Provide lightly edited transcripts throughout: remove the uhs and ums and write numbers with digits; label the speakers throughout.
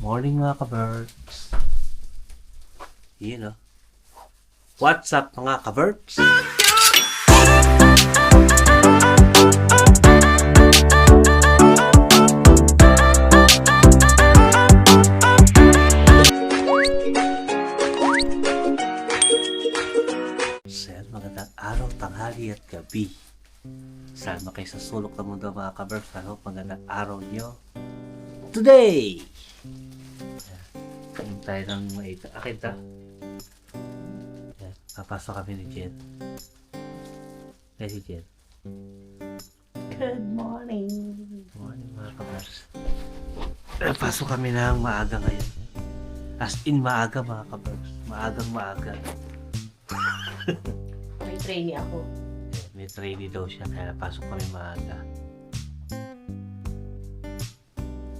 Speaker 1: Morning mga ka-birds. Yun o. What's up mga ka-birds? Sir, magandang araw, tanghali at gabi. Sama kayo sa sulok ng mundo mga ka-birds. Ano, magandang araw nyo today! Kain tayo ng maita. Akin ta. Yan. Papasok kami ni Jen. Hey, si Jen.
Speaker 2: Good morning.
Speaker 1: Morning mga kabars. Pasok kami ng maaga ngayon. As in maaga mga kabars. Maagang maaga.
Speaker 2: May trainee ako.
Speaker 1: May trainee daw siya kaya pasok kami maaga.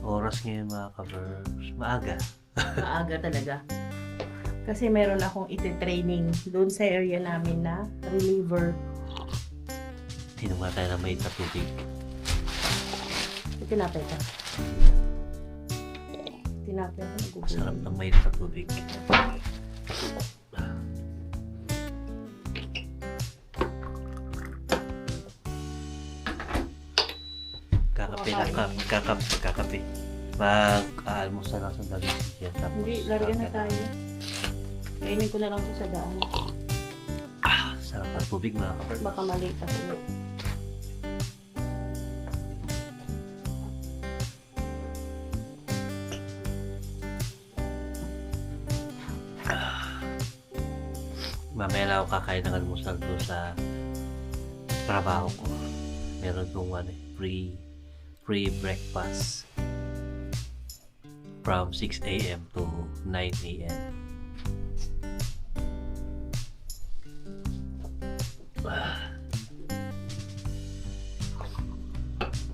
Speaker 1: Oras ngayon mga kabars. Maaga.
Speaker 2: Maaga talaga. Kasi meron akong iti-training doon sa area namin na reliever.
Speaker 1: Tinumula tayo ng may tubig.
Speaker 2: Tinapay ka. Tinapay ako nagugulo.
Speaker 1: Masarap ng may tubig. Kakape. Mag-almusal lang sa dali siya.
Speaker 2: Hindi, larian na tayo. Kainin ko na lang ito sa daan.
Speaker 1: Sarap ng tubig mga kapatid.
Speaker 2: Baka maliit ako.
Speaker 1: Mamaya lang ako kakain ng almusal doon sa trabaho ko. Meron doon free breakfast from 6 a.m. to 9 a.m.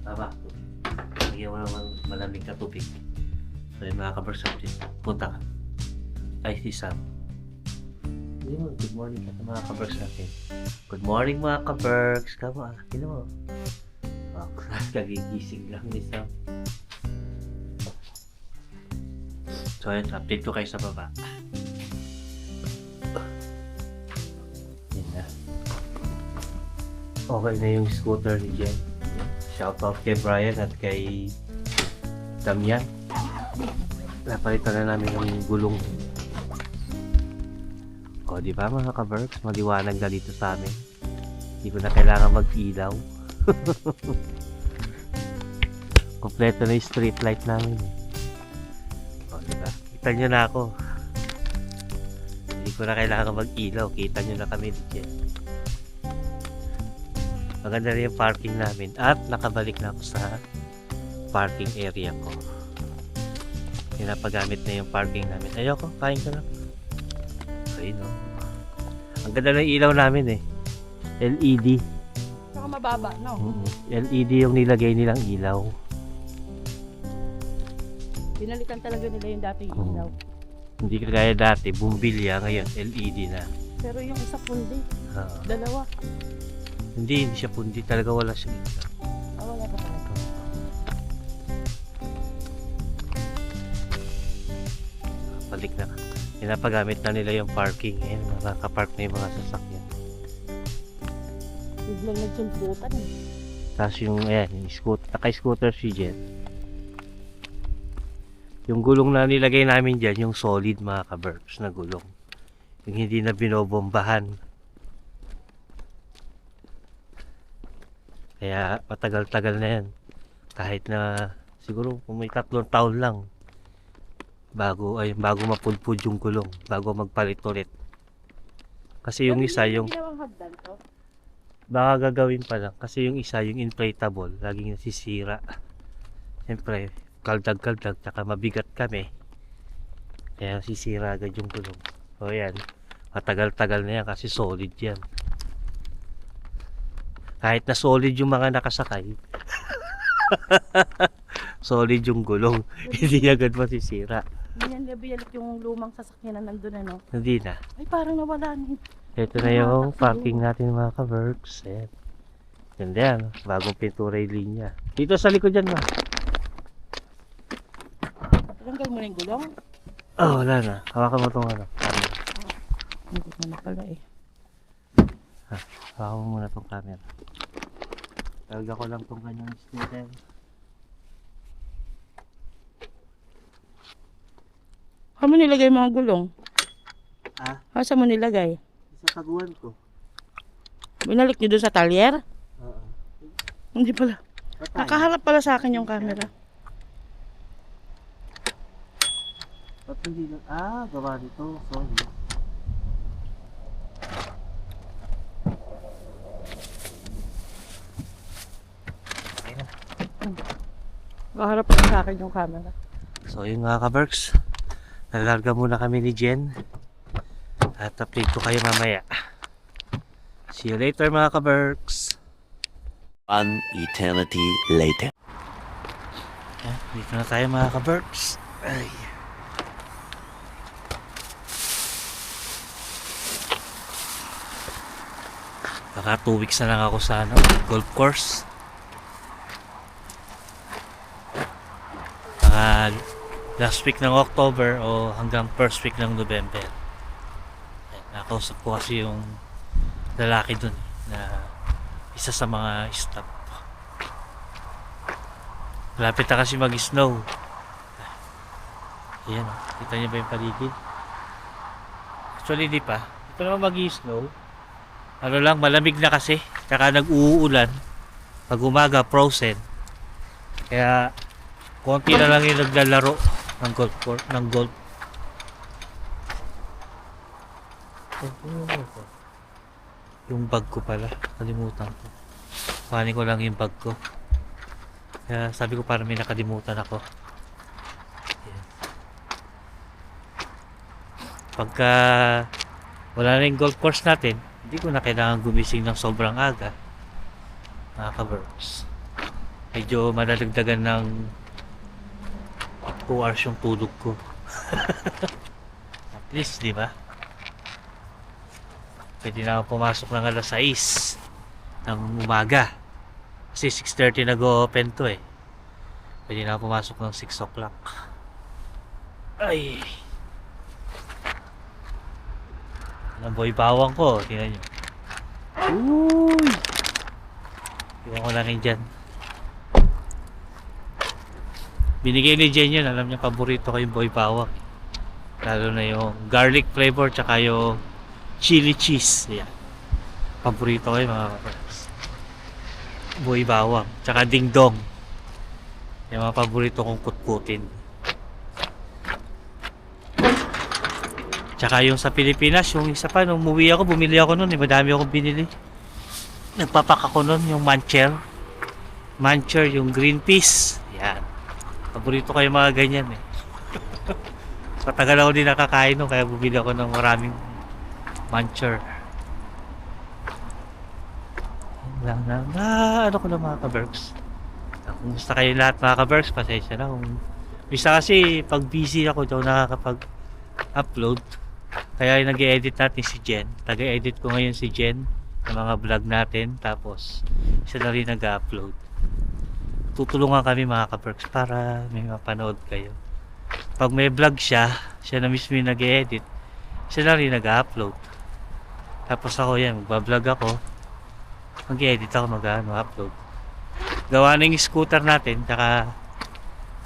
Speaker 1: Tama. Lagyan mo naman malamig na tubig. So yung mga kabersabtin, punta ka. Ay, si Sam. Good morning ka sa mga kaberks natin. Good morning mga kaberks. Kama, kino mo. Kagigising lang ni Sam. So yun, update ko kayo sa baba. Yan na. Okay na yung scooter ni Jen. Shoutout kay Brian at kay Damian. Napalitan na namin yung gulong. O, di ba mga ka-Berks? Maliwanag na dito sa amin. Hindi ko na kailangan mag-ilaw. Kompleto na yung street light namin. O, di ba? Kita nyo na ako. Hindi ko na kailangan mag-ilaw. Kita nyo na kami dito. Maganda na yung parking namin. At nakabalik na ako sa parking area ko. Pinapagamit na yung parking namin. Ayoko, kain ko na. Ayun, no? Ang ganda ng ilaw namin eh. LED.
Speaker 2: Saka mababa, no?
Speaker 1: LED yung nilagay nilang ilaw.
Speaker 2: Pinalitan talaga nila yung dati ilaw.
Speaker 1: Hindi kagaya dati, bumbilya. Ngayon, LED na.
Speaker 2: Pero yung isa pundi,
Speaker 1: Ah,
Speaker 2: dalawa.
Speaker 1: hindi siya pundi. Talaga wala siya ilaw.
Speaker 2: Wala pa talaga.
Speaker 1: Balik na. Pinapagamit na nila yung parking. Ayan, nakaka-park na yung mga sasakyan.
Speaker 2: Biglang nagsulputan eh.
Speaker 1: Tapos yung, ayan, yung naka-scooter si Jen. Yung gulong na nilagay namin dyan, yung solid mga ka-Berks na gulong. Yung hindi na binobombahan. Kaya matagal-tagal na yan. Kahit na siguro kung may 3 taon lang. Bago mapudpud yung gulong. Bago magpalit ulit. Kasi yung isa, yung
Speaker 2: Ginawang hagdan to?
Speaker 1: baka gagawin pa lang. Kasi yung isa, yung inflatable, laging nasisira. Siyempre, kaldag-kaldag, tsaka mabigat kami. Kaya nasisira agad yung gulong. O yan, matagal-tagal na yan kasi solid yan. Kahit na solid yung mga nakasakay, solid yung gulong. Hindi agad masisira.
Speaker 2: Hindi yan gabi yung lumang sasakyan na nandun ano.
Speaker 1: Hindi na.
Speaker 2: Ay parang nawala na.
Speaker 1: Ito na yung parking natin mga ka-Berks. Ayan. Ganda yan. Bagong pintura yung linya. Dito sa likod dyan ma.
Speaker 2: Tanggal mo na yung gulong?
Speaker 1: Oh, wala na. Hawakan mo itong ano. Camera.
Speaker 2: Hindi ko na pala eh.
Speaker 1: Hawakan mo muna itong camera. Talaga ko lang itong kanyang slider.
Speaker 2: Saan mo nilagay mga gulong?
Speaker 1: Ah,
Speaker 2: Saan mo nilagay?
Speaker 1: sa taguan ko.
Speaker 2: Binalik niyo doon sa talyer?
Speaker 1: Oo.
Speaker 2: Hindi pala.
Speaker 1: Patay.
Speaker 2: Nakaharap pala sa akin yung camera.
Speaker 1: Ba't hindi na? Ah, gawa nito. Sorry. Okay na.
Speaker 2: Nakaharap pala sa akin yung camera.
Speaker 1: So yung mga ka-Berks, nalarga muna kami ni Jen. At update ko kayo mamaya. See you later mga ka-Berks.
Speaker 3: One eternity later.
Speaker 1: Yan, dito na tayo mga ka-Berks. Ay. Baka 2 weeks na lang ako sa ano, golf course. Baka last week ng October o hanggang first week ng November. Ayan, nakausap ko kasi yung lalaki dun na isa sa mga staff. Malapit na kasi mag-snow. Ayan, kita niyo ba yung paligid? Actually di pa. Ito naman mag-snow. Ano lang, malamig na kasi. Tsaka nag-uulan. Pag umaga, frozen. Kaya, konti na lang yung naglalaro ng golf course, ng golf. Yung bag ko pala, kalimutan ko. Kuhanin ko lang yung bag ko. Kaya sabi ko parang may nakalimutan ako. Ayan. Pagka wala na yung golf course natin, hindi ko na kailangan gumising ng sobrang aga. Mga ka-Berks. Medyo malalagdagan ng 2 hours yung tulog ko. At least, di ba? Pwede na ako pumasok ng alas 6 ng umaga. Kasi 6:30 nag-o-open to eh. Pwede na ako pumasok ng 6 o'clock. Ay! Ang boy bawang ko, tingnan nyo. Uy! Iwan ko lang yun dyan. Binigay ni Jen yun, alam niya paborito ko yung boy bawang. Lalo na yung garlic flavor tsaka yung chili cheese. Yan. Paborito ko yung mga kapatid. Boy bawang, tsaka ding dong. Yung mga paborito kong kutkutin. Tsaka yung sa Pilipinas, yung isa pa, nung umuwi ako, bumili ako nun, madami akong binili. Nagpapak ako nun, yung mancher. Mancher, yung green peas. Yan. Paborito ko yung mga ganyan eh. Patagal ako din nakakain nun, kaya bumili ako ng maraming mancher. Yan lang. Ano ko lang mga ka-Berks. Kumusta kayo lahat mga ka-Berks? Pasensya na. Bisa kasi, pag busy ako daw nakakapag-upload. Kaya nag-edit natin si Jen. Taga-edit ko ngayon si Jen ng mga vlog natin. Tapos, siya na rin nag-upload. Tutulungan kami mga ka-Berks para may mapanood kayo. Pag may vlog siya na mismo yung nag-edit, siya na rin nag-upload. Tapos ako yan, magbablog ako. Mag-edit ako, mag-upload. Gawa na yung scooter natin, tsaka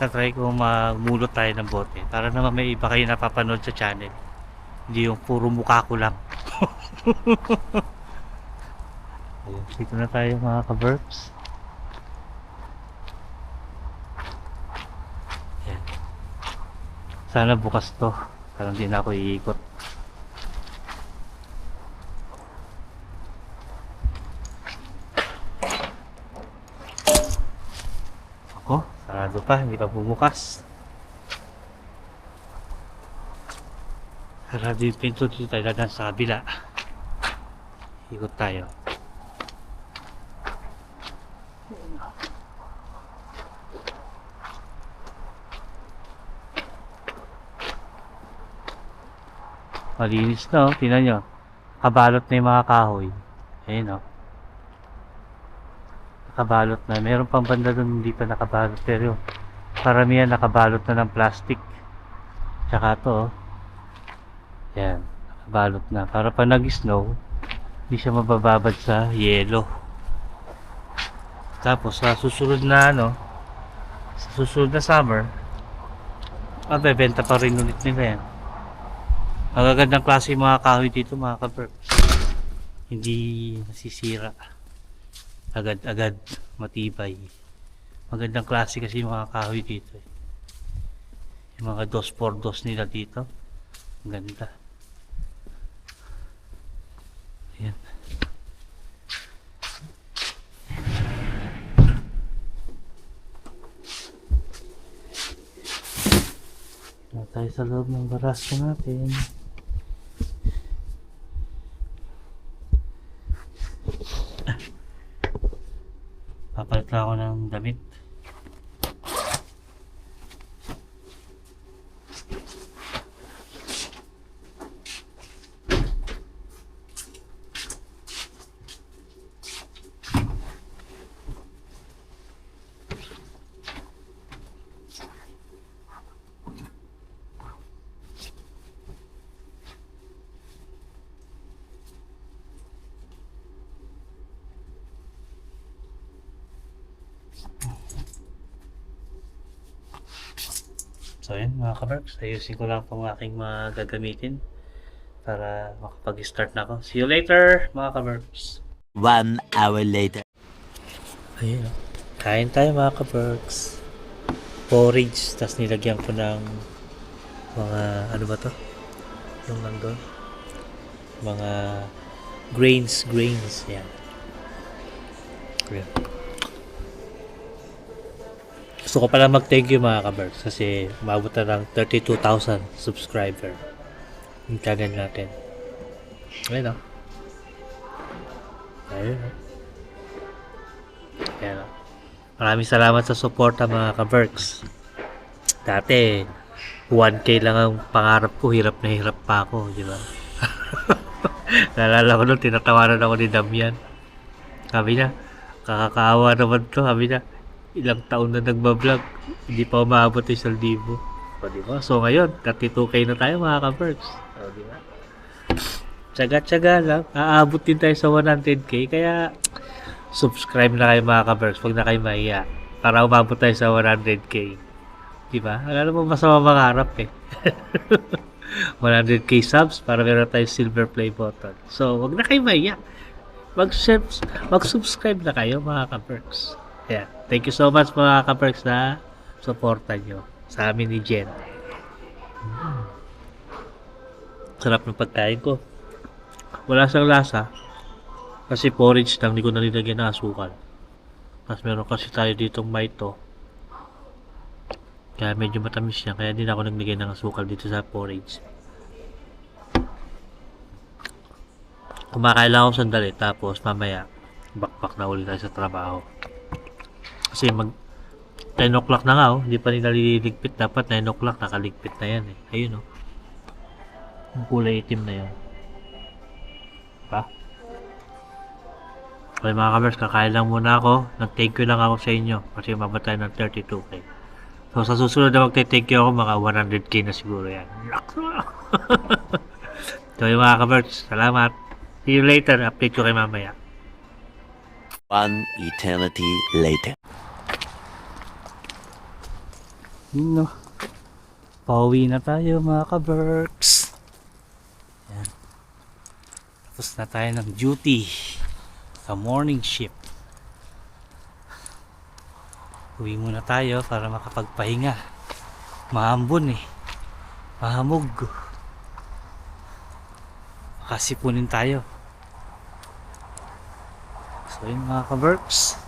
Speaker 1: tatry ko magmulot tayo ng bote. Para naman may iba kayo napapanood sa channel. Hindi yung puro mukha ko lang. Ayun, dito na tayo mga ka-Berks. Ayan. Sana bukas to. Parang di na ako iikot. Ako, sarado pa. Hindi pa bumukas. Sarado yung pinto dito tayo lang sa kabila. Ikot tayo. Malinis na oh. Tingnan nyo. Nakabalot na yung mga kahoy. Ayun oh. Nakabalot na. Meron pang banda doon hindi pa nakabalot. Pero karamihan nakabalot na ng plastic. Tsaka to, oh. Yan, nakabalot na. Para pa nag-snow, hindi siya mabababad sa yelo. Tapos sa susunod na sa susunod na summer, mabebenta pa rin ulit nila yan. Magagandang klase yung mga kahoy dito, mga ka-Berks. Hindi nasisira. Agad-agad, matibay. Magandang klase kasi yung mga kahoy dito. Yung mga 2x2 nila dito. Ang ganda. Ayan. Na tayo sa loob ng barasko natin. Papalit lang ako ng damit. So yun mga ka-Berks, ayusin ko lang pang aking mga gagamitin para makapag-start na ako. See you later mga ka-Berks.
Speaker 3: 1 hour later.
Speaker 1: Ayun, kain tayo mga ka-Berks. Porridge, tas nilagyan ko ng mga, ano ba to? Yung nandun? Mga grains, yan. Ayan. Gusto ko pala mag-thank you mga ka-Berks kasi umabot na ng 32,000 subscriber yung channel natin. Ayun o. Ayun o. Ayan o. Maraming salamat sa suporta mga ka-Berks. Dati 1K lang ang pangarap ko, hirap na hirap pa ako, di ba? Naalala ko nung tinatawanan ako ni Damian. Sabi niya, kakakaawa naman to, sabi niya. Ilang taon na nagbablog, hindi pa umabot yung 1,000. O, diba? So, ngayon, 32K na tayo mga ka-Berks. O, diba? Tsaga-tsaga lang. Aabot din tayo sa 100K. Kaya, subscribe na kayo mga ka-Berks. Huwag na kayo mahiya. Para umabot tayo sa 100K. Diba? Alam mo, masama mangarap eh. 100K subs para meron tayo silver play button. So, huwag na kayo mahiya. Mag-subscribe na kayo mga ka-Berks. Yeah. Thank you so much mga ka-Berks na suporta nyo sa amin ni Jen. Sarap ng pagkain ko. Wala siyang lasa kasi porridge lang, hindi ko nalilagyan ng asukal. Tapos meron kasi tayo ditong maito. Kaya medyo matamis siya, kaya din ako naglagay ng asukal dito sa porridge. Kumakain lang ako sandali tapos mamaya bakbak na ulit tayo sa trabaho. Kasi 10 o'clock na nga, hindi pa nila liligpit. Dapat 9 o'clock, nakaligpit na yan eh. Ayun oh. Yung kulay itim na yan. Diba? Okay mga ka-Berks, kakain lang muna ako. Nag-thank you lang ako sa inyo kasi mabatay ng 32K. So sa susunod na magte-thank you ako, mga 100K na siguro yan. So yung mga ka-Berks, salamat. See you later. Update ko kayo mamaya.
Speaker 3: 1 eternity later.
Speaker 1: No. Pauwi na tayo mga ka-Berks. Yan. Tapos na tayo ng duty sa morning shift. Uwi muna tayo para makapagpahinga. Mahambon eh. Mahamog. Makasipunin tayo. So yun mga ka-Berks.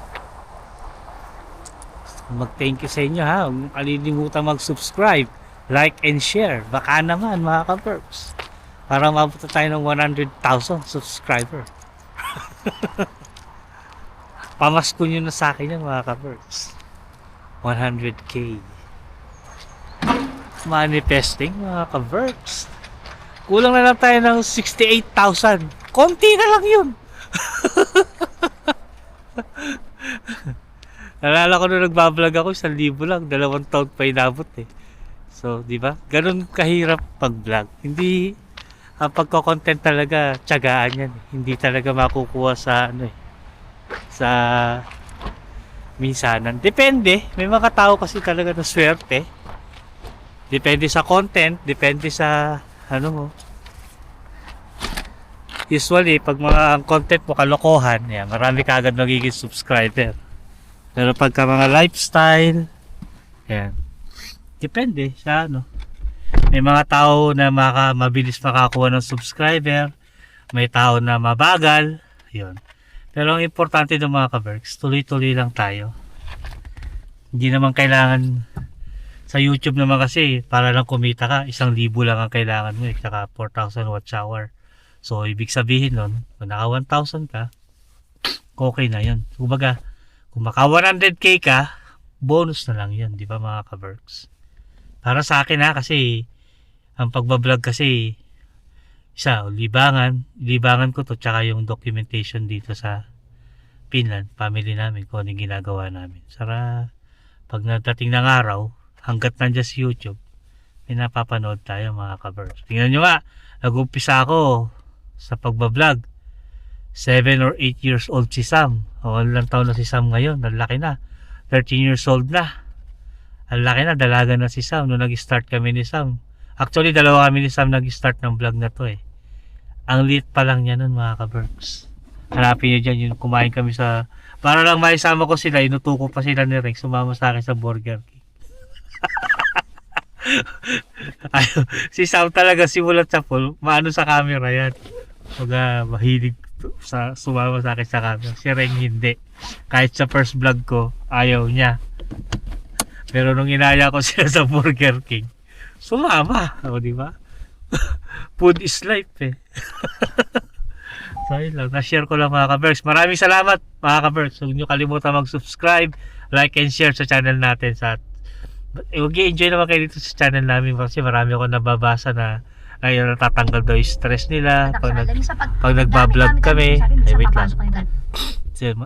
Speaker 1: Mag-thank you sa inyo ha. Huwag mong kalilimutan mag-subscribe, like and share. Baka naman mga ka-Berks. Para mabot na tayo ng 100,000 subscriber. Pamasko nyo na sa akin yan mga ka-Berks. 100K. Manifesting mga ka-Berks. Kulang na lang tayo ng 68,000. Konti na lang yun. Nalala ko nung nagbablog ako, 1,000 lang, 2 taon pa inabot eh. So, di ba? Ganun kahirap pag-vlog. Hindi, ang pagko-content talaga, tiyagaan yan. Hindi talaga makukuha sa, ano eh, sa minsanan. Depende. May mga tao kasi talaga na swerte. Depende sa content, depende sa, ano mo. Usually, pag mga ang content mo kalokohan, yan, marami ka agad magiging subscriber. Pero pagka mga lifestyle, yan, depende sa ano. May mga tao na mabilis makakuha ng subscriber, may tao na mabagal, yun. Pero ang importante ng mga ka-Berks, tuloy-tuloy lang tayo. Hindi naman kailangan, sa YouTube naman kasi, para lang kumita ka, 1,000 lang ang kailangan mo, saka 4,000 watch hour. So, ibig sabihin nun, kung naka 1,000 ka, okay na yun. Kumbaga, kung maka 100k ka, bonus na lang yun, di ba mga ka-Berks? Para sa akin kasi, ang pagbablog kasi, libangan ko to, tsaka yung documentation dito sa Finland, family namin, kung anong ginagawa namin. Sara, pag nadating ng araw, hanggat nandiyan sa YouTube, may napapanood tayo mga ka-Berks. Tingnan nyo nga, nag-umpisa ako sa pagbablog. 7 or 8 years old si Sam. O, ilang taon na si Sam ngayon? Ang laki na. 13 years old na. Ang laki na, dalaga na si Sam nung nag-start kami ni Sam. Actually, dalawa kami ni Sam nag-start ng vlog na to eh. Ang liit pa lang niya nun mga ka-Berks. Hanapin nyo dyan, yung kumain kami sa... Para lang maisama ko sila, inutuko pa sila ni Rex, sumama sa akin sa Burger King. Ay, si Sam talaga simulat sa pool, maano sa camera yan. Mahilig sa sumama sa akin sa camera. Si Reng hindi. Kahit sa first vlog ko, ayaw niya. Pero nung inaya ko sila sa Burger King, sumama. O, di ba? Food is life eh. So, yun lang. Na-share ko lang mga ka-Berks. Maraming salamat mga ka-Berks. Huwag nyo kalimutan mag-subscribe, like and share sa channel natin. Mag-i-enjoy naman kayo dito sa channel namin kasi marami ako nababasa na ayun, natatanggal daw yung stress nila pag nagbablog kami. Ay, wait lang. So,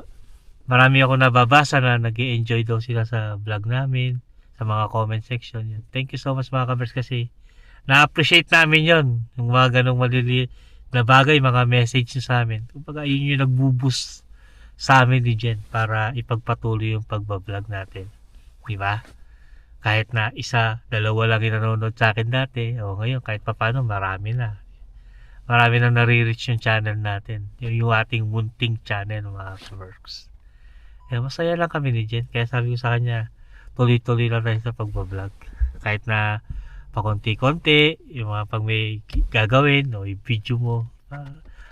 Speaker 1: marami ako nababasa na nag-i-enjoy daw sila sa vlog namin, sa mga comment section. Yun. Thank you so much mga ka-Berks kasi na-appreciate namin yon, yung mga ganong maliliit na bagay, mga message nyo sa amin. Kumbaga, yun yung nagbo-boost sa amin ni Jen para ipagpatuloy yung pagbablog natin. Diba? Kahit na isa, dalawa lang yung nanonood sa akin dati, o ngayon kahit papano marami na. Marami na nare-reach yung channel natin. Yung ating munting channel mga ka-Berks. Kaya masaya lang kami ni Jen. Kaya sabi ko sa kanya, tuloy-tuloy lang tayo sa pagbablog. Kahit na pakonti-konti, yung mga pag may gagawin o i-video mo,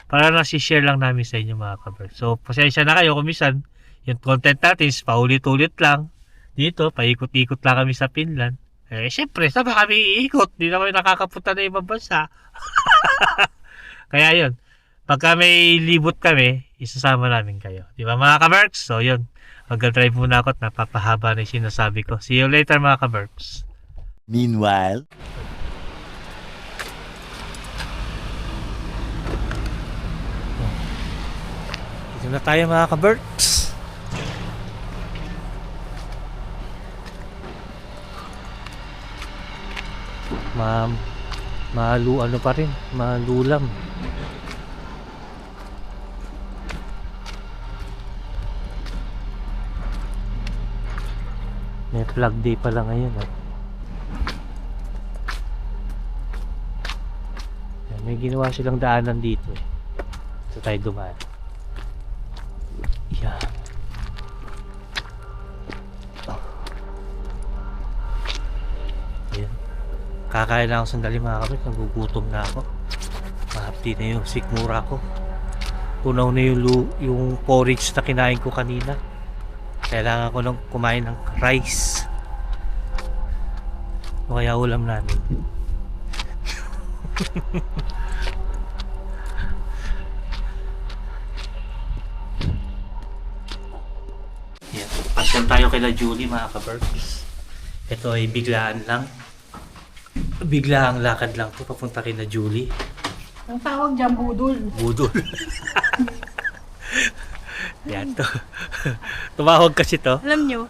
Speaker 1: para nasi-share lang namin sa inyo mga ka-Berks. So, pasensya na kayo kung minsan yung content natin is paulit-ulit lang dito, paikot-ikot lang kami sa Finland. Eh, syempre, saan ba kami iikot? Di naman nakakapunta na ibang bansa. Kaya yun, pagka may libot kami, isasama namin kayo. Di ba mga ka-Berks? So, yun, mag-drive muna ako at napapahaba na yung sinasabi ko. See you later mga ka-Berks.
Speaker 3: Meanwhile,
Speaker 1: Dito na tayo mga ka-Berks. Ano pa rin, malulam. May flag day pala ngayon eh. May ginawa silang daanan dito eh. So tayo dumaan. Yeah. Ayan. Kakain lang ako sandali mga kapit. Nagugutom na ako. Mahapdi na yung sikmura ko. Tunaw na yung porridge na kinain ko kanina. Kailangan ko nang kumain ng rice. O kaya ulam namin. Yeah. Pasyan tayo kay Julie mga ka-Berks. Ito ay biglaan lang. Biglaang lakad lang to papunta kay Julie.
Speaker 2: Ang tawag dyan, budol.
Speaker 1: Budol. Yan to. Tumawag kasi to.
Speaker 2: Alam nyo,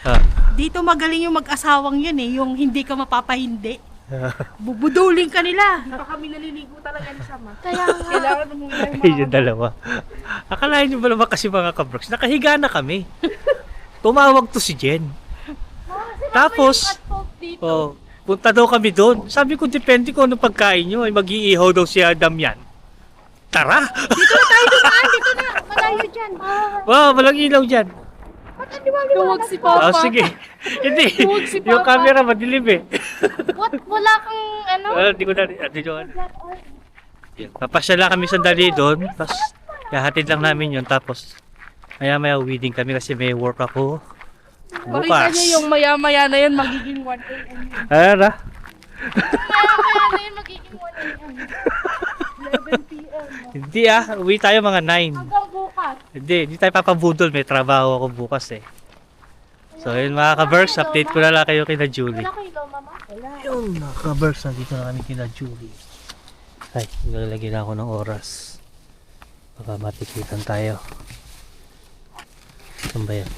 Speaker 1: Ah.
Speaker 2: Dito magaling yung mag-asawang yun eh, yung hindi ka mapapahindi. Bubuduling ka nila.
Speaker 4: Baka kami naliligo talaga ni Sama.
Speaker 2: Kaya nga.
Speaker 4: Kailangan mo muna yung
Speaker 1: Ay, yung dalawa. Akalain nyo ba naman kasi mga kabrooks, nakahiga na kami. Tumawag to si Jen. Tapos, oh, punta daw kami doon. Sabi ko, depende ko anong pagkain nyo. Ay, mag-iihaw daw si Adam yan. Tara!
Speaker 2: Dito na, malayo dyan.
Speaker 1: Wow, walang ilaw dyan.
Speaker 4: Tuwag si
Speaker 1: Ah,
Speaker 4: Papa.
Speaker 1: sige. Hindi.
Speaker 4: Tuwag si
Speaker 1: Yung
Speaker 4: Papa.
Speaker 1: camera madilim eh.
Speaker 4: What? Wala kang ano?
Speaker 1: Hindi ko na. Papasyala kami sandali doon. Tapos, kahatid lang namin yun. Tapos, maya-maya uwi din kami kasi may work ako.
Speaker 4: Pakita
Speaker 1: Bukas.
Speaker 4: niyo yung maya-maya na yan magiging 1 a.m.
Speaker 1: Ara.
Speaker 4: Maya-maya na yan magiging 1 a.m. 11 p.m.
Speaker 1: Hindi uwi tayo mga 9.
Speaker 4: Hanggang bukas.
Speaker 1: Hindi tayo papabudol. May trabaho ako bukas eh. So yun mga ka-Berks, update ko na lang kayo kina Julie.
Speaker 4: Wala kayo, Mama? Wala.
Speaker 1: Yun mga ka-Berks, nandito na kami kina Julie. Ay, naglalagay na ako ng oras. Baka matikitan tayo. Saan ba yan?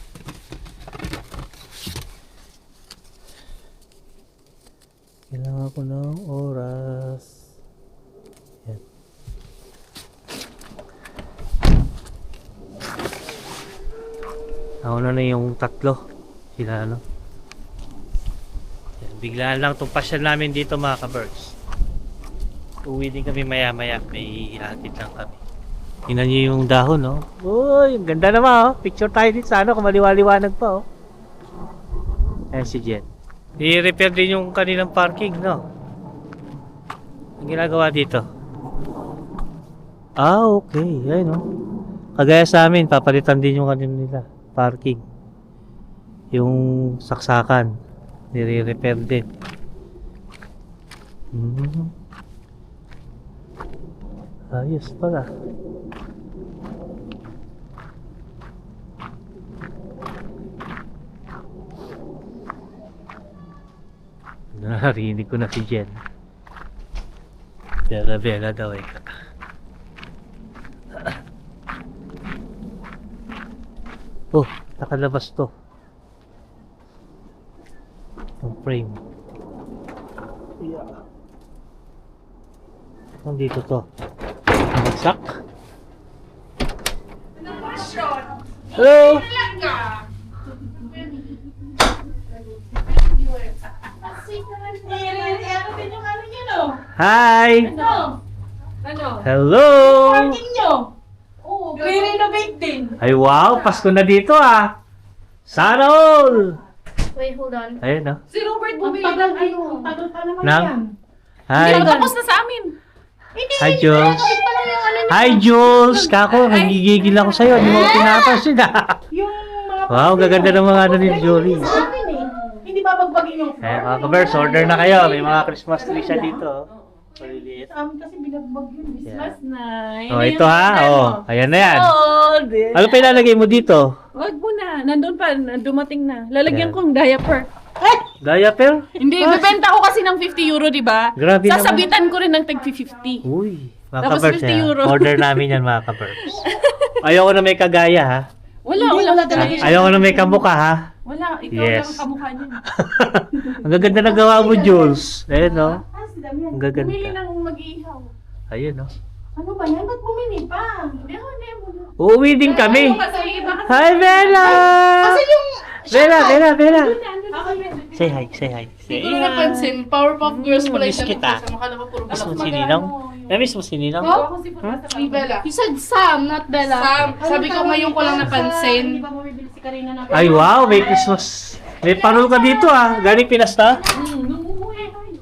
Speaker 1: Kailangan ko ng oras. Yan. Nauna na yung tatlo. Sila ano. Yan, biglaan lang itong pasyal namin dito mga ka-Berks. Uwi din kami maya maya. May hatid lang kami. Tingnan nyo yung dahon, no? Uy, ang ganda naman, oh. Picture tayo dito sa ano, kung maliwaliwanag pa, oh. Ayan si Jen. I-repair din yung kanilang parking, no? Ang ginagawa dito. Ah, okay. Ayan, no? Kagaya sa amin, papalitan din yung kanila parking. Yung saksakan. Nire-repair din. Ayos pala. Narinig ko na si Jen. Bela daw eh. Oh, nakalabas to. Ang frame. Yeah. Nandito to. Bagsak. Hello! Hi!
Speaker 4: Ano?
Speaker 1: Hello!
Speaker 2: Parking nyo. Oo, re-renovate din.
Speaker 1: Ay wow, Pasko na dito ah! Sana all!
Speaker 4: Wait, hold on.
Speaker 1: Ayun no?
Speaker 4: Si Robert
Speaker 2: Ang
Speaker 4: bumili
Speaker 2: tagal,
Speaker 4: ng
Speaker 2: ay,
Speaker 4: ano.
Speaker 2: ang tagal pa naman
Speaker 1: Nang?
Speaker 2: yan.
Speaker 1: Hi!
Speaker 4: Tapos na sa amin.
Speaker 1: Hi Jules! Hi Jules! Kako, nagigigil ako sa'yo. Hindi mo ko pinapansin ah!
Speaker 2: Yung mga
Speaker 1: Wow, gaganda ng mga ano ni Julie.
Speaker 2: sa amin eh. Hindi babagbagin yung
Speaker 1: Eh mga kabers, order na kayo. May mga Christmas tree siya dito. Maliliit.
Speaker 2: Sa amin kasi binagbag yun.
Speaker 1: Yeah.
Speaker 4: Nice.
Speaker 1: Oh, ito ha. Oh, ayan na yan.
Speaker 4: Oh,
Speaker 1: Ano pa ilalagay mo dito?
Speaker 4: wag mo na. Nandun pa. Dumating na. Lalagyan
Speaker 1: Yeah.
Speaker 4: kong diaper.
Speaker 1: Diaper?
Speaker 4: Hindi, bibenta ko kasi ng 50 euro, di ba?
Speaker 1: Grabe naman.
Speaker 4: Sasabitan ko rin ng tag 50.
Speaker 1: Uy, mga
Speaker 4: Tapos
Speaker 1: kabers
Speaker 4: 50 euro.
Speaker 1: Order namin yan mga kabers. Ayoko na may kagaya ha.
Speaker 4: Wala talaga.
Speaker 1: Ayoko na may kamukha ha.
Speaker 4: Wala, ikaw
Speaker 1: Yes.
Speaker 4: lang ang kamukha niya.
Speaker 1: Ang gaganda na gawa mo Jules. Ayun no. Ang
Speaker 4: Bumili
Speaker 1: gaganda.
Speaker 4: ng mag-iihaw.
Speaker 1: Ayun no.
Speaker 2: Ano ba yan? Ba't bumili pa?
Speaker 4: Hindi ako, hindi mo.
Speaker 1: Uuwi din kami.
Speaker 4: Kasi iba kasi.
Speaker 1: Hi Bella!
Speaker 2: Kasi yung...
Speaker 1: Bella!
Speaker 4: Ako yun.
Speaker 1: Say hi, say hi.
Speaker 4: Hindi ko na napansin, Powerpuff Girls pala
Speaker 1: miss
Speaker 4: yung
Speaker 1: kita.
Speaker 4: sa makala ko puro
Speaker 1: Miss mo
Speaker 4: balak.
Speaker 1: si Ninong? Namiss mo si Ninong?
Speaker 4: Si Bella. He said Sam, not Bella. Sam. Sabi ko ngayon ko lang
Speaker 2: Hindi
Speaker 4: napansin.
Speaker 2: ba bumibili si Karina na...
Speaker 1: Ay wow, may Christmas. May parol ka dito ah. Galing Pinas na?
Speaker 4: Numuhay tayo.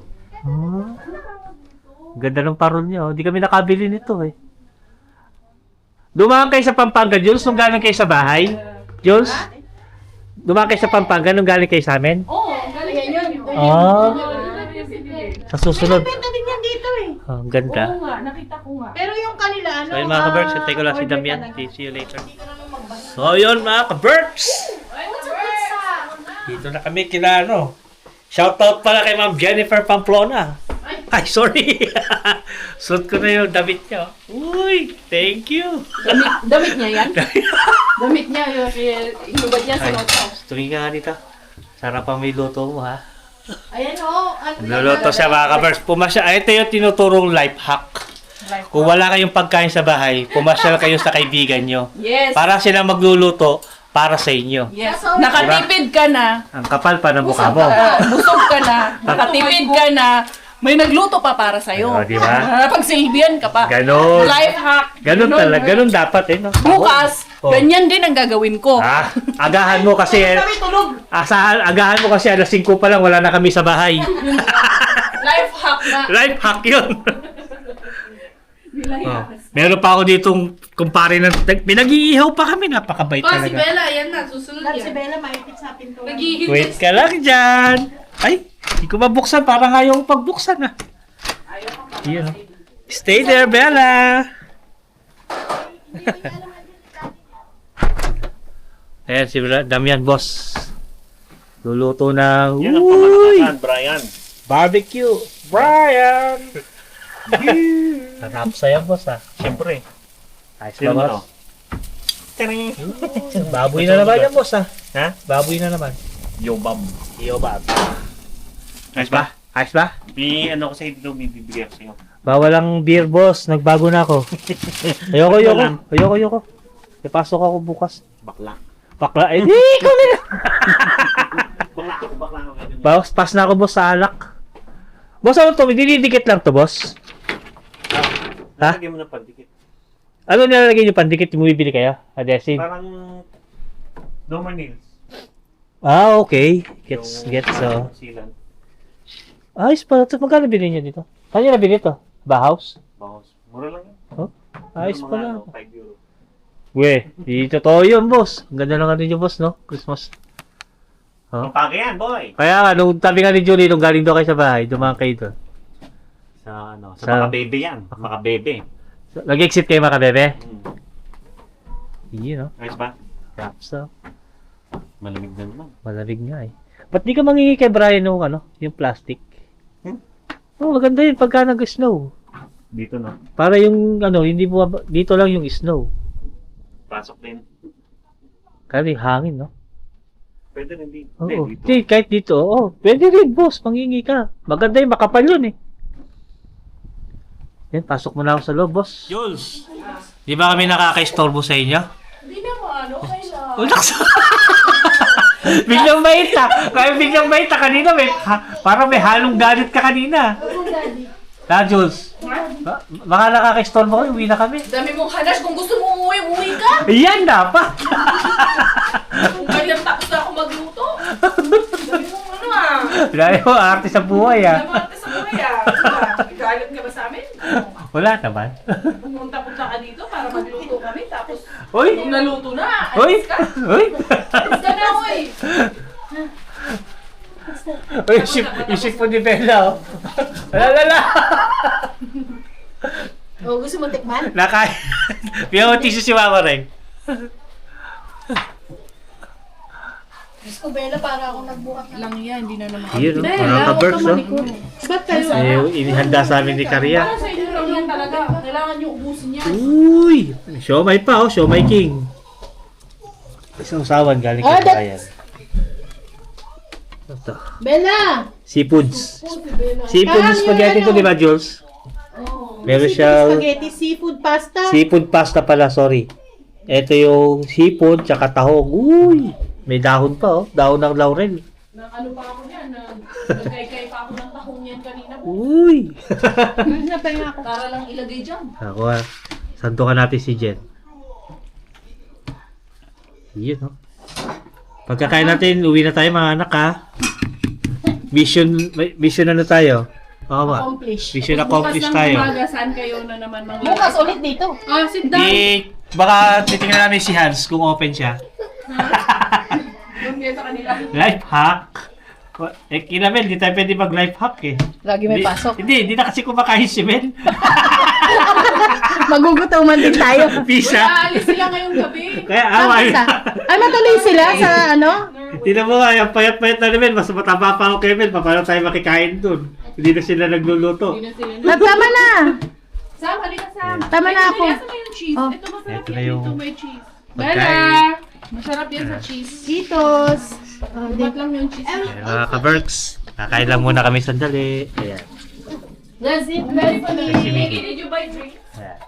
Speaker 1: Ganda ng parol niya oh. Di kami nakabili nito eh. Dumaan kayo sa Pampanga, Jules, nung galing kayo sa bahay? Jules? Dumaan kayo sa Pampanga nung galing kayo sa amin?
Speaker 4: Oo, galing yun.
Speaker 1: Ah, sa susunod.
Speaker 2: Benta din yan dito eh.
Speaker 1: Oh, ang ganda.
Speaker 4: Oo nga, nakita ko nga.
Speaker 2: Pero yung kanila, ano...
Speaker 1: So yun mga ka-Berks, hintay ko lang si Damian. See you later. So yun mga ka-Berks! Dito na kami kina ano. Shoutout pala kay Ma'am Jennifer Pamplona. Ay, sorry. Suot ko na yung damit niya. Uy, thank you.
Speaker 4: Damit niya yan? Damit niya, yung inubad niya sa
Speaker 1: Ay,
Speaker 4: lothouse.
Speaker 1: tuloy ka nga dito. Sarap ang may luto mo, ha?
Speaker 2: Ayan o.
Speaker 1: Luluto siya mga kabers. Pumasya. Ito yung tinuturong life hack. Kung wala kayong pagkain sa bahay, pumasyal kayo sa kaibigan nyo.
Speaker 5: Yes.
Speaker 1: Para sila magluluto para sa inyo.
Speaker 5: Yes. Nakatipid ka na.
Speaker 1: Ang kapal pa ng mukha mo.
Speaker 5: Busog ka na. Nakatipid ka na. May nagluto pa para sa'yo.
Speaker 1: Oh, di ba?
Speaker 5: Pagsilbihan ka pa.
Speaker 1: Ganon.
Speaker 5: Life hack.
Speaker 1: Ganon talaga. Ganon dapat eh. No?
Speaker 5: Bukas,
Speaker 1: Oh.
Speaker 5: ganyan din ang gagawin ko.
Speaker 1: Agahan mo kasi.
Speaker 5: tulog.
Speaker 1: Agahan mo kasi alas 5 pa lang wala na kami sa bahay.
Speaker 5: Life hack na.
Speaker 1: Life hack yun. Oh. Meron pa ako ditong kumpare ng pinag-iihaw pa kami, napakabait
Speaker 4: Oh, si
Speaker 1: talaga.
Speaker 4: Bella, yan na, susunod
Speaker 2: Si
Speaker 4: yan.
Speaker 2: Bella maipit sa pintuan.
Speaker 4: Nagiging
Speaker 1: Wait ka lang dyan. Ay, hindi ko mabuksan, parang ayaw kong pagbuksan ah. Yun. Stay there, Bella. Ayan si Damian, boss. Luluto ng
Speaker 6: Yan ang
Speaker 1: uy,
Speaker 6: pamatakan, Brian.
Speaker 1: barbecue. Brian! Sarap sa'yo, boss ah.
Speaker 6: Siyempre.
Speaker 1: Ayos ba,
Speaker 6: Sino mo to?
Speaker 1: boss? Baboy na naman yan, boss ah.
Speaker 6: Ha?
Speaker 1: Baboy na naman.
Speaker 6: Yobam.
Speaker 1: Iyo ba? Ayos ba? Ayos ba?
Speaker 6: May ano ko sa'yo dito, may bibigay ko sa'yo.
Speaker 1: Bawal ang beer, boss. Nagbago na ako. Ayoko. Ipasok ako bukas.
Speaker 6: Bakla.
Speaker 1: Bakla. Eh, di, ikaw na lang.
Speaker 6: Bakla.
Speaker 1: Boss, pass na ako, boss, sa alak. Boss, ano to? Dinidikit lang to, boss. Ha?
Speaker 6: Lagyan mo ng pandikit.
Speaker 1: Ano nilalagay niyo pandikit? Bumibili kayo? Adhesive?
Speaker 6: Parang Doma nails.
Speaker 1: Ah, okay. Gets, so.
Speaker 6: Sealant.
Speaker 1: Ayos pa. Magkano bilhin niyo dito? Saan niyo nabili to? Bahos?
Speaker 6: Bawas. Mura lang yan.
Speaker 1: Oh, ayos
Speaker 6: Mga
Speaker 1: pala.
Speaker 6: ano, 5 euro.
Speaker 1: We, di totoo yun, boss. Ang ganda lang ano niyo, boss, no? Christmas. Oh.
Speaker 6: Pampake yan, boy!
Speaker 1: Kaya nga, nung tabi nga ni Julie, nung galing doon kayo sa bahay, dumaan kayo doon.
Speaker 6: Sa ano, sa
Speaker 1: Sa-
Speaker 6: Makabebe yan. Makabebe.
Speaker 1: So, nag-exit kayo mga bebe?
Speaker 6: Hmm.
Speaker 1: Yun, no?
Speaker 6: Ayos ba?
Speaker 1: Raps, no?
Speaker 6: Malamig na naman.
Speaker 1: Malamig nga eh. Ba't di ka mangingi kay Brian nung ano, yung plastic?
Speaker 6: Hmm?
Speaker 1: Oh, maganda yun pagka nag-snow.
Speaker 6: Dito na.
Speaker 1: Para yung ano, hindi mo, dito lang yung snow.
Speaker 6: Pasok din.
Speaker 1: Kaya yung hangin, no?
Speaker 6: Pwede rin dito.
Speaker 1: Oo.
Speaker 6: Hindi, dito.
Speaker 1: Di, kahit dito, oo. Pwede rin, boss. Mangingi ka. Maganda yun, makapal yun eh. Yan, pasok mo na ako sa loob, boss. Jules! Di ba kami nakaka-istorbo sa inyo?
Speaker 5: Hindi naman, okay lang.
Speaker 1: Ulaks! Biglang bait ah! Kaya biglang bait ah kanina. Parang may halong galit ka kanina. Ha, Jules? Baka nakaka-istorbo ko, uwi na kami.
Speaker 5: Dami mong hanas. Kung gusto mo umuwi, umuwi ka.
Speaker 1: Yan dapat!
Speaker 5: Kung ganyan tapos na ako magluto. Dami mong ano ah.
Speaker 1: Dahil mo, arte sa buhay ah.
Speaker 5: Dami mo sa buhay ah. Galit ka ba sa amin?
Speaker 1: Wala naman.
Speaker 5: Pumunta-punta ka dito para magluto kami. Tapos,
Speaker 1: Uy!
Speaker 5: kung naluto na,
Speaker 1: Uy!
Speaker 5: alis ka.
Speaker 1: Uy!
Speaker 5: Alis ka na, uy.
Speaker 1: Uy, isip po ni Bella oh. Lalala!
Speaker 2: O, gusto mo tikman?
Speaker 1: Nakain. Piyaw tissue si Mama Reng.
Speaker 2: Diyos ko, Bella, para ako nagbuhat na.
Speaker 5: Lang yan, hindi na naman.
Speaker 1: Yun, mga ka-birds oh.
Speaker 2: Ba't kayo?
Speaker 1: Eh, inihanda sa amin ni Karia.
Speaker 5: Para sa inyo lang yan talaga. Kailangan nyo ubusin yan.
Speaker 1: Uy! Siomay pa oh, Siomay King. Isang usawan galing kay Brian. Ito.
Speaker 2: Bella!
Speaker 1: Seafoods. Seafood spaghetti to, di ba, Jules? Meron siya
Speaker 2: Spaghetti, seafood pasta.
Speaker 1: seafood pasta pala, sorry. Ito yung seafood tsaka tahong. Uy! May dahon pa oh, dahon ng laurel.
Speaker 5: Ano pa ako yan? Nagkay-kay pa ako ng tahong yan kanina.
Speaker 1: Uy!
Speaker 2: Napahinga ako.
Speaker 5: Para lang ilagay dyan.
Speaker 1: Ako ah. Santukan natin si Jen. Yun oh. Pagkakain natin, uwi na tayo mga anak ha. Mission ano tayo? Oo ba?
Speaker 2: Accomplish.
Speaker 1: Mission accomplished tayo.
Speaker 5: Bukas ng umaga, saan kayo na naman mga...
Speaker 2: Bukas ulit dito.
Speaker 5: Ah, sit down.
Speaker 1: Baka titingnan namin si Hans kung open siya.
Speaker 5: Doon kayo sa kanila.
Speaker 1: Life hack. Eh, kinamel, di tayo pwede mag-life hack eh.
Speaker 2: Lagi may pasok.
Speaker 1: Hindi na kasi kumakain si Mel.
Speaker 2: Magugutuman din tayo.
Speaker 1: Pisa.
Speaker 5: Aalis sila ngayong gabi.
Speaker 1: Kaya away.
Speaker 2: Ay, matuloy sila sa ano?
Speaker 1: Tignan mo nga, yung payat-payat na ni Mel, mas mataba pa ako kay Mel, paano tayo makikain dun? Hindi na sila nagluluto.
Speaker 5: Hindi na sila na.
Speaker 2: Tama na.
Speaker 5: Sam, halika Sam.
Speaker 2: Tama na ako.
Speaker 5: Ito yung cheese.
Speaker 2: Oh.
Speaker 5: Ito masarap
Speaker 1: Ito na
Speaker 5: yan.
Speaker 1: yung
Speaker 5: Ito may cheese.
Speaker 1: pagkain.
Speaker 5: Bella! Masarap yan sa cheese.
Speaker 2: Titos.
Speaker 5: Ba't lang yung cheese?
Speaker 1: Ayan, mga ka-Berks, kakain lang muna kami sandali. Ayan.
Speaker 5: That's it. That's it.
Speaker 1: Si Miggy.
Speaker 5: Did you buy drink?
Speaker 1: Ayan.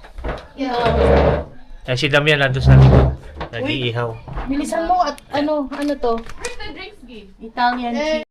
Speaker 4: Yeah.
Speaker 1: Ayan, si Damian nandun sa likod. Nag-iihaw.
Speaker 2: Bilisan mo at ano to?
Speaker 5: Where's the drinks game?
Speaker 2: Italian
Speaker 4: Eh,
Speaker 2: cheese.